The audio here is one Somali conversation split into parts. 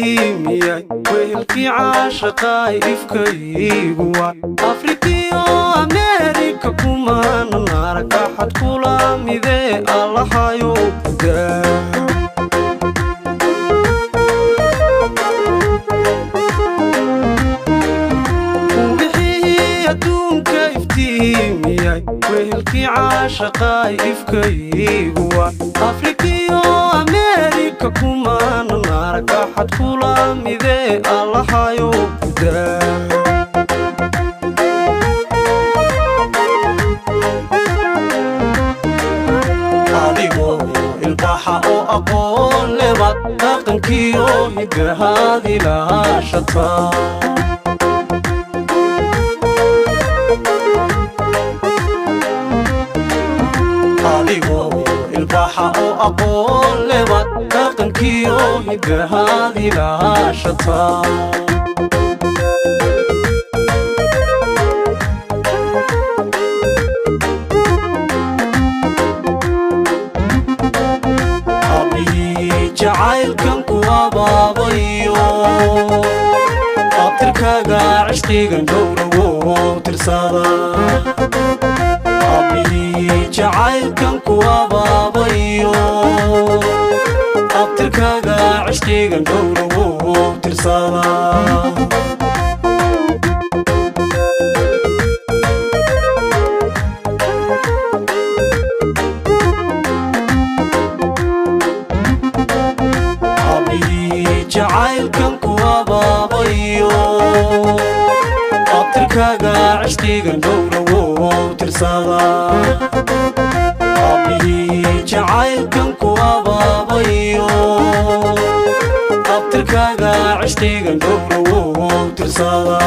iftiimiyay wehelkii caashaqaay ifkayguwa afrikiyo ameerika kumaanan arag axad kula midee allahayow daa wehelkii caashaqaay ifkayguwa afrikiyo ameerika kumaanan arag axad kula midee allahayow daa adigoo ilbaxa oo aqoon lebaad dhaqankiyo hidahaad ilaashataa ilbaxa oo aqoon lebaad dhaqankiyo hidahaad ilaashataa habii jacaylkan ku abaabayo abtirkaaga cishqigan dhowrawow tirsada jacaylkan ku abaabayo abtirkaaga cishqigan dhowrawow tirsada habii jacaylkan ku abaabayo abtirkaaga cishqigan dhowrawow tirsada jacaylkan ku abaabayo abtirkaaga cishqigan dhowrawow tirsada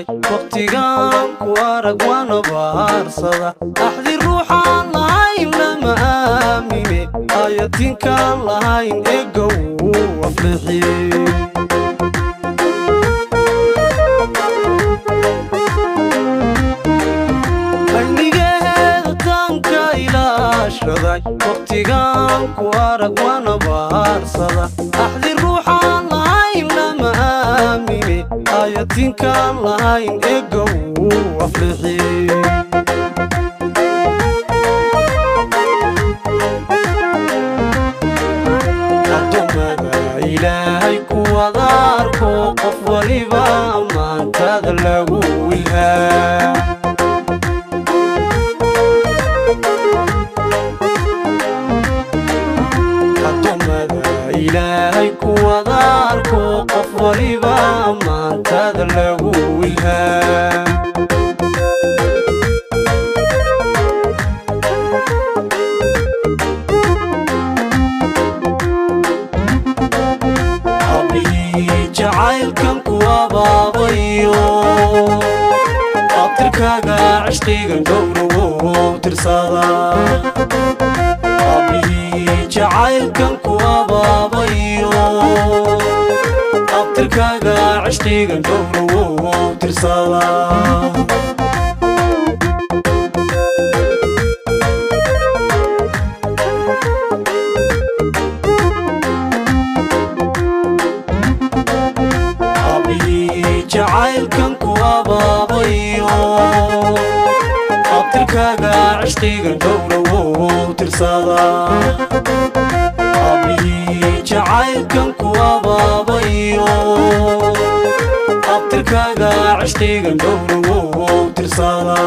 waqtigan ku arag waana baarsada axdi ruuxaan lahayn lama aamine ayatinkaan lahayn egow aflixi aynigeeda taanka ilaashaday waqtigan ku arag waana baarsada axdi ruuxaan lahayn lama aamine ayatinkaan lahayn egow aflixi addoommada ilaahay kuwada arko qof waliba maantada lagu wilhaa addoommada ilaahay kuwada arko qof waliba maantada lagu wilhaa habii jacaylkan ku abaabayo abtirkaaga cishqigan dhowrawow tirsada habii jacaylkan ku abaabayo abtirkaaga cishqigan dhowrawow tirsada habii jacaylkan ku abaabayo abtirkaaga cishqigan dhowrawow tirsada habii jacaylkan ku abaabayo abtirkaaga cishqigan dhowrawow tirsada